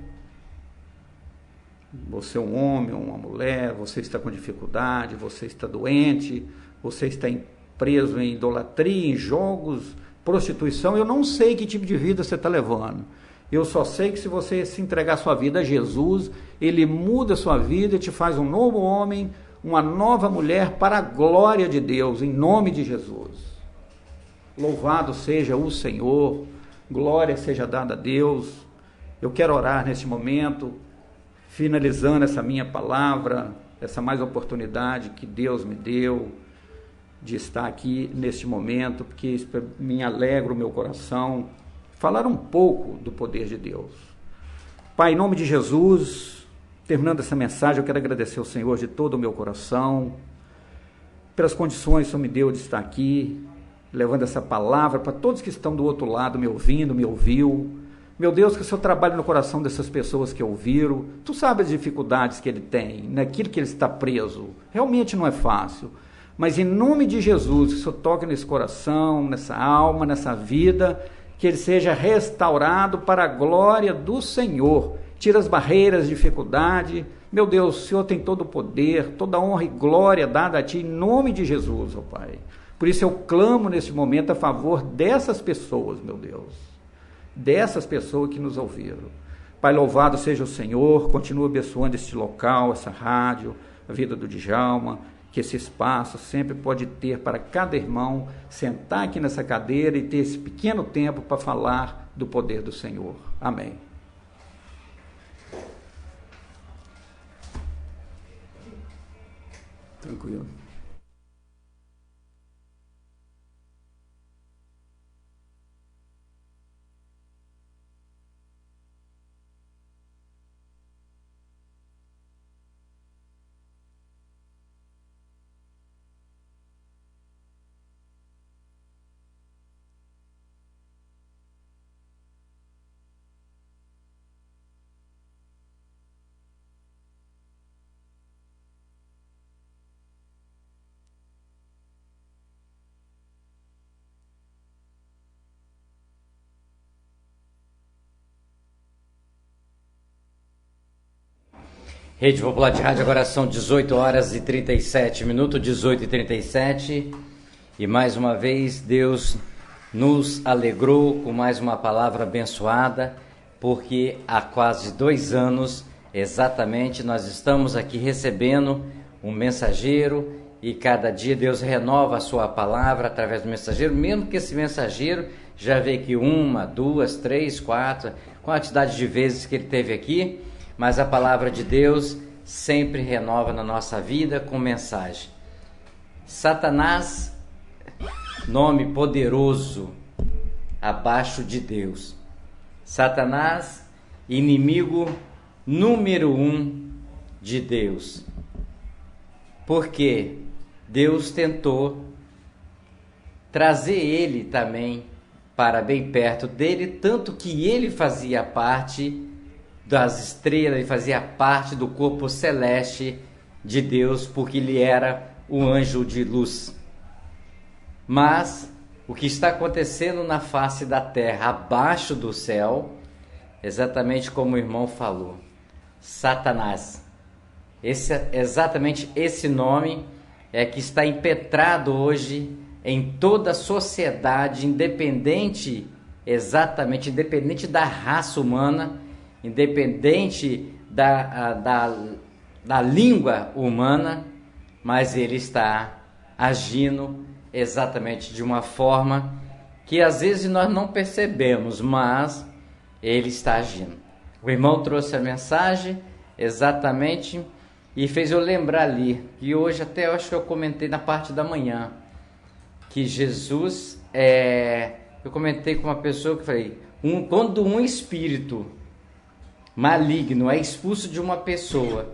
Você é um homem ou uma mulher, você está com dificuldade, você está doente, você está preso em idolatria, em jogos, prostituição. Eu não sei que tipo de vida você está levando. Eu só sei que se você se entregar sua vida a Jesus, ele muda a sua vida e te faz um novo homem, uma nova mulher para a glória de Deus, em nome de Jesus. Louvado seja o Senhor, glória seja dada a Deus. Eu quero orar neste momento, finalizando essa minha palavra, essa mais oportunidade que Deus me deu de estar aqui neste momento, porque isso me alegra o meu coração, falar um pouco do poder de Deus. Pai, em nome de Jesus, terminando essa mensagem, eu quero agradecer ao Senhor de todo o meu coração, pelas condições que o Senhor me deu de estar aqui, levando essa palavra para todos que estão do outro lado, me ouvindo, me ouviu. Meu Deus, que o Senhor trabalhe no coração dessas pessoas que ouviram. Tu sabe as dificuldades que ele tem, naquilo que ele está preso. Realmente não é fácil. Mas em nome de Jesus, que o Senhor toque nesse coração, nessa alma, nessa vida, que ele seja restaurado para a glória do Senhor. Tira as barreiras, dificuldade. Meu Deus, o Senhor tem todo o poder, toda a honra e glória dada a Ti, em nome de Jesus, ó Pai. Por isso eu clamo neste momento a favor dessas pessoas, meu Deus. dessas pessoas que nos ouviram. Pai, louvado seja o Senhor, continua abençoando este local, essa rádio, a vida do Djalma, que esse espaço sempre pode ter para cada irmão sentar aqui nessa cadeira e ter esse pequeno tempo para falar do poder do Senhor. Amém. Tranquilo. Rede Popular de Rádio, agora são 18 horas e 37 minutos, 18 e 37, e mais uma vez Deus nos alegrou com mais uma palavra abençoada, porque há quase 2 anos, exatamente, nós estamos aqui recebendo um mensageiro, e cada dia Deus renova a sua palavra através do mensageiro, mesmo que esse mensageiro já veio aqui 1, 2, 3, 4, quantidade de vezes que ele esteve aqui, mas a palavra de Deus sempre renova na nossa vida com mensagem. Satanás, nome poderoso abaixo de Deus. Satanás, inimigo número 1 de Deus. Porque Deus tentou trazer ele também para bem perto dele, tanto que ele fazia parte das estrelas e fazia parte do corpo celeste de Deus, porque ele era o anjo de luz. Mas o que está acontecendo na face da terra, abaixo do céu, exatamente como o irmão falou, Satanás. Exatamente esse nome é que está impetrado hoje em toda a sociedade, independente da raça humana, independente da língua humana, mas ele está agindo exatamente de uma forma que às vezes nós não percebemos, mas ele está agindo. O irmão trouxe a mensagem exatamente e fez eu lembrar ali, que hoje até eu acho que eu comentei na parte da manhã, que Jesus, eu comentei com uma pessoa que falei, quando um espírito maligno é expulso de uma pessoa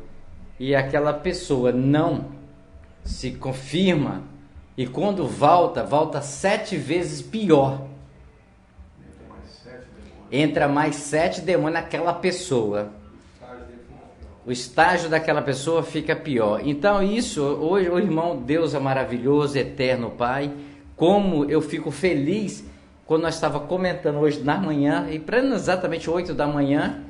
e aquela pessoa não se confirma, e quando volta 7 vezes pior. Entra mais 7 demônios naquela pessoa. O estágio daquela pessoa fica pior. Então isso, hoje o irmão, Deus é maravilhoso, eterno Pai, como eu fico feliz quando nós estava comentando hoje na manhã, e para exatamente 8 da manhã,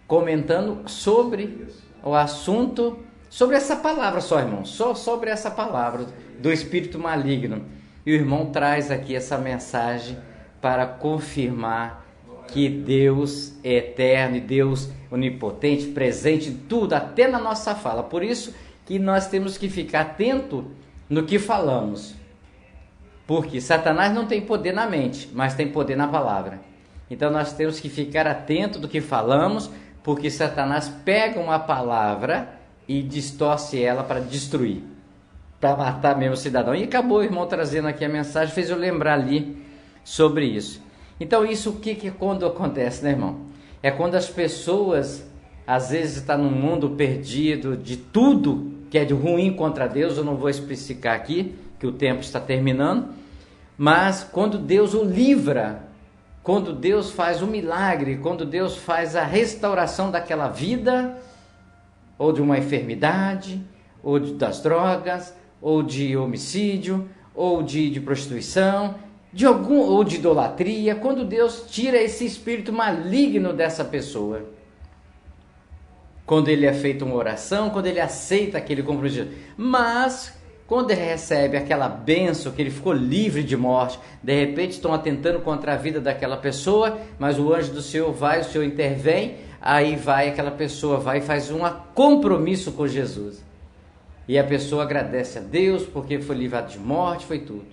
comentando sobre o assunto, sobre essa palavra só, irmão, só sobre essa palavra do espírito maligno. E o irmão traz aqui essa mensagem para confirmar que Deus é eterno e Deus onipotente, presente em tudo, até na nossa fala. Por isso que nós temos que ficar atento no que falamos. Porque Satanás não tem poder na mente, mas tem poder na palavra. Então nós temos que ficar atento do que falamos, porque Satanás pega uma palavra e distorce ela para destruir, para matar mesmo o cidadão. E acabou o irmão trazendo aqui a mensagem, fez eu lembrar ali sobre isso. Então isso o que quando acontece, né, irmão? É quando as pessoas às vezes estão num mundo perdido de tudo que é de ruim contra Deus. Eu não vou especificar aqui, que o tempo está terminando, mas quando Deus o livra, quando Deus faz o milagre, quando Deus faz a restauração daquela vida, ou de uma enfermidade, ou das drogas, ou de homicídio, ou de prostituição, ou de idolatria, quando Deus tira esse espírito maligno dessa pessoa, quando ele é feito uma oração, quando ele aceita aquele compromisso. Mas Quando ele recebe aquela bênção, que ele ficou livre de morte, de repente estão atentando contra a vida daquela pessoa, mas o anjo do Senhor vai, o Senhor intervém, aí vai aquela pessoa, vai e faz um compromisso com Jesus. E a pessoa agradece a Deus porque foi livrado de morte, foi tudo.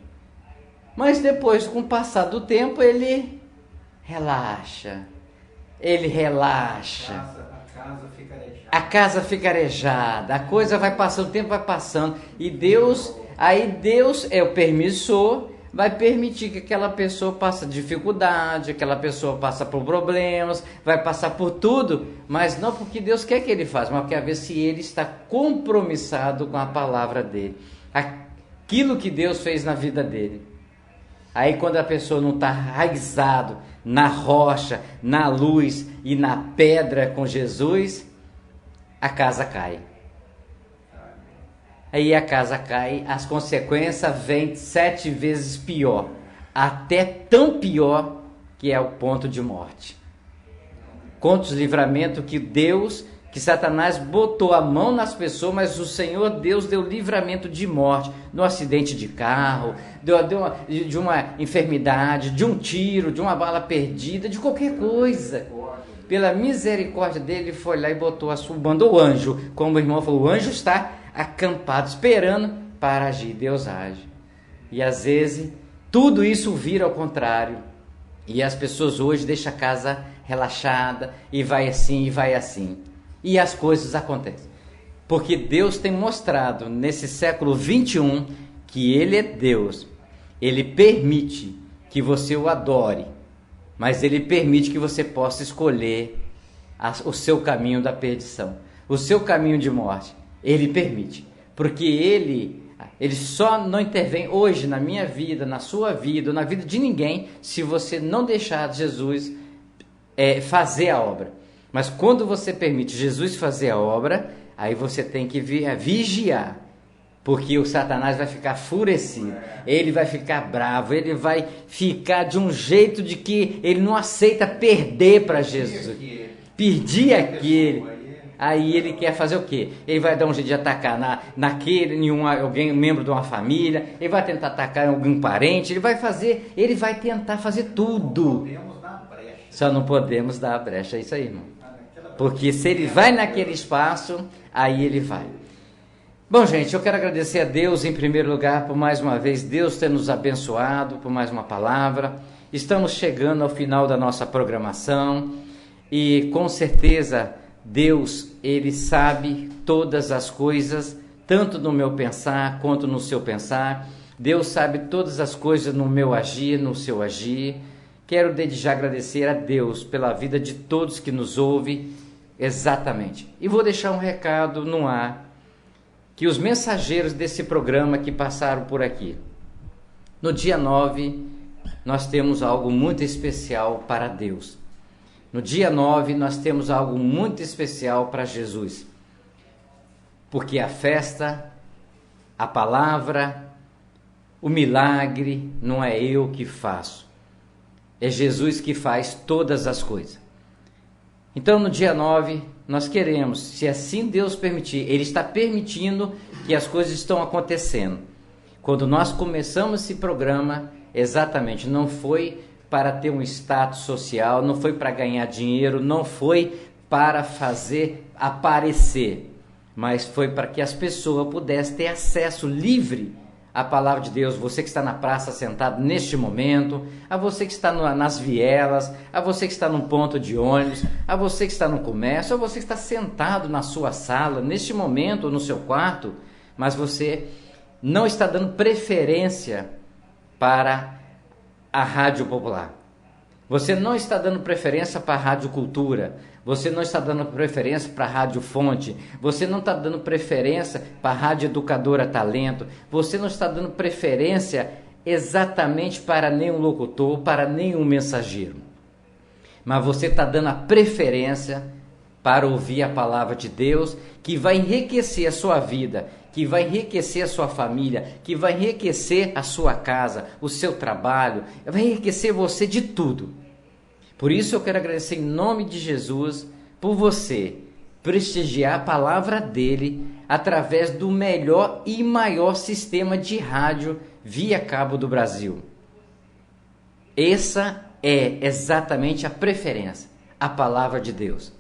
Mas depois, com o passar do tempo, ele relaxa. A casa fica arejada, a coisa vai passando, o tempo vai passando. E Deus é o permissor, vai permitir que aquela pessoa passe dificuldade, aquela pessoa passa por problemas, vai passar por tudo, mas não porque Deus quer que ele faça, mas porque a ver se ele está compromissado com a palavra dele, aquilo que Deus fez na vida dele. Aí quando a pessoa não está enraizado na rocha, na luz e na pedra com Jesus, a casa cai. Aí a casa cai, as consequências vêm 7 vezes pior, até tão pior que é o ponto de morte. Quantos livramentos que Satanás botou a mão nas pessoas, mas o Senhor Deus deu livramento de morte, no acidente de carro, de uma enfermidade, de um tiro, de uma bala perdida, de qualquer coisa. Pela misericórdia dele, ele foi lá e mandou o anjo, como o irmão falou, o anjo está acampado, esperando para agir. Deus age. E às vezes, tudo isso vira ao contrário. E as pessoas hoje deixam a casa relaxada, e vai assim, e vai assim. E as coisas acontecem. Porque Deus tem mostrado nesse século 21 que Ele é Deus. Ele permite que você o adore, mas Ele permite que você possa escolher o seu caminho da perdição, o seu caminho de morte. Ele permite, porque Ele só não intervém hoje na minha vida, na sua vida, ou na vida de ninguém, se você não deixar Jesus fazer a obra. Mas quando você permite Jesus fazer a obra, aí você tem que vigiar, porque o Satanás vai ficar enfurecido, ele vai ficar bravo, ele vai ficar de um jeito de que ele não aceita perder para Jesus, perder aquele. Aí ele quer fazer o quê? Ele vai dar um jeito de atacar alguém, membro de uma família, ele vai tentar atacar algum parente, ele vai tentar fazer tudo. Só não podemos dar a brecha, é isso aí, irmão. Porque se ele vai naquele espaço, aí ele vai. Bom, gente, eu quero agradecer a Deus em primeiro lugar por mais uma vez Deus ter nos abençoado, por mais uma palavra. Estamos chegando ao final da nossa programação e com certeza Deus, Ele sabe todas as coisas, tanto no meu pensar quanto no seu pensar. Deus sabe todas as coisas no meu agir, no seu agir. Quero desde já agradecer a Deus pela vida de todos que nos ouvem, exatamente. E vou deixar um recado no ar, que os mensageiros desse programa que passaram por aqui. No dia 9, nós temos algo muito especial para Deus. No dia 9, nós temos algo muito especial para Jesus. Porque a festa, a palavra, o milagre, não é eu que faço. É Jesus que faz todas as coisas. Então, no dia 9, nós queremos, se assim Deus permitir, Ele está permitindo que as coisas estão acontecendo. Quando nós começamos esse programa, exatamente, não foi para ter um status social, não foi para ganhar dinheiro, não foi para fazer aparecer, mas foi para que as pessoas pudessem ter acesso livre à palavra de Deus. Você que está na praça sentado neste momento, a você que está nas vielas, a você que está num ponto de ônibus, a você que está no comércio, a você que está sentado na sua sala, neste momento, ou no seu quarto, mas você não está dando preferência para a Rádio Popular. Você não está dando preferência para a Rádio Cultura. Você não está dando preferência para a Rádio Fonte. Você não está dando preferência para a Rádio Educadora Talento. Você não está dando preferência exatamente para nenhum locutor, para nenhum mensageiro. Mas você está dando a preferência para ouvir a palavra de Deus, que vai enriquecer a sua vida, que vai enriquecer a sua família, que vai enriquecer a sua casa, o seu trabalho, vai enriquecer você de tudo. Por isso eu quero agradecer em nome de Jesus por você prestigiar a palavra dele através do melhor e maior sistema de rádio via cabo do Brasil. Essa é exatamente a preferência, a palavra de Deus.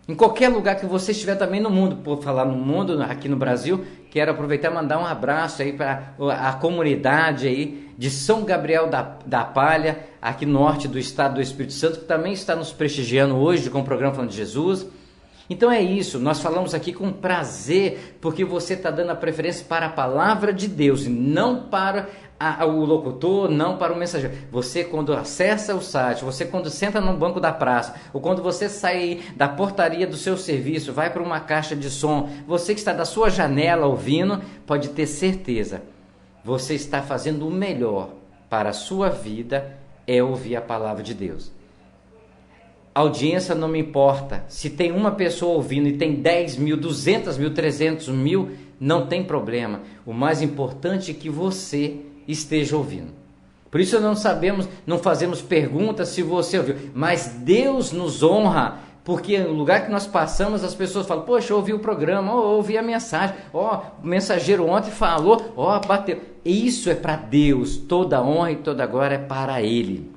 Em qualquer lugar que você estiver também no mundo, por falar no mundo, aqui no Brasil, quero aproveitar e mandar um abraço aí para a comunidade aí de São Gabriel da Palha, aqui no norte do estado do Espírito Santo, que também está nos prestigiando hoje com o programa Falando de Jesus. Então é isso, nós falamos aqui com prazer, porque você está dando a preferência para a palavra de Deus, e não para o locutor, não para o mensageiro. Você, quando acessa o site, você quando senta no banco da praça, ou quando você sai da portaria do seu serviço, vai para uma caixa de som, você que está da sua janela ouvindo, pode ter certeza, você está fazendo o melhor para a sua vida, é ouvir a palavra de Deus. Audiência não me importa, se tem uma pessoa ouvindo e tem 10 mil, 200 mil, 300 mil, não tem problema. O mais importante é que você esteja ouvindo. Por isso não fazemos perguntas se você ouviu, mas Deus nos honra, porque no lugar que nós passamos as pessoas falam, poxa, eu ouvi o programa, eu ouvi a mensagem, o mensageiro ontem falou, bateu. Isso é para Deus, toda honra e toda glória é para Ele.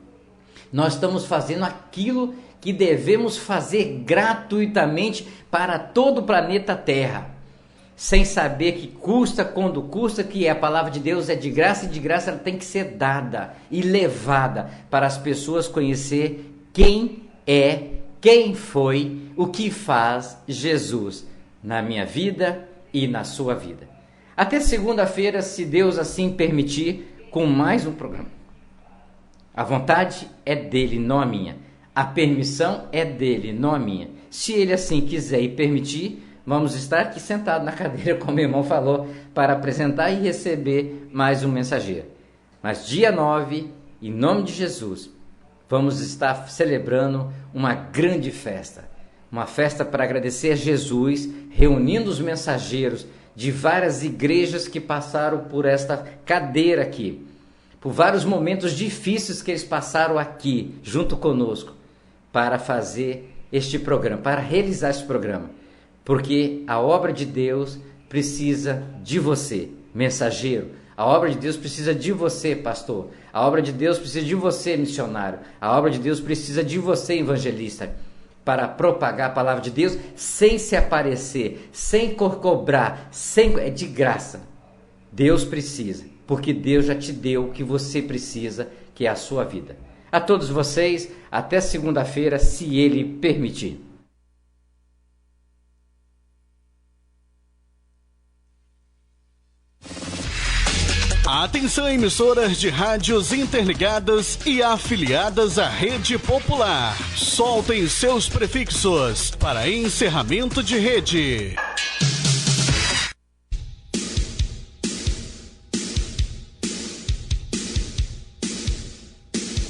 Nós estamos fazendo aquilo que devemos fazer gratuitamente para todo o planeta Terra, sem saber que custa, quando custa, que a palavra de Deus é de graça, e de graça ela tem que ser dada e levada para as pessoas conhecer quem é, quem foi, o que faz Jesus na minha vida e na sua vida. Até segunda-feira, se Deus assim permitir, com mais um programa. A vontade é dele, não a minha. A permissão é dele, não a minha. Se ele assim quiser e permitir, vamos estar aqui sentados na cadeira, como o irmão falou, para apresentar e receber mais um mensageiro. Mas dia 9, em nome de Jesus, vamos estar celebrando uma grande festa. Uma festa para agradecer a Jesus, reunindo os mensageiros de várias igrejas que passaram por esta cadeira aqui. Por vários momentos difíceis que eles passaram aqui, junto conosco, para fazer este programa, para realizar este programa. Porque a obra de Deus precisa de você, mensageiro. A obra de Deus precisa de você, pastor. A obra de Deus precisa de você, missionário. A obra de Deus precisa de você, evangelista, para propagar a palavra de Deus sem se aparecer, sem cobrar, é de graça. Deus precisa, porque Deus já te deu o que você precisa, que é a sua vida. A todos vocês, até segunda-feira, se Ele permitir. Atenção, emissoras de rádios interligadas e afiliadas à Rede Popular. Soltem seus prefixos para encerramento de rede.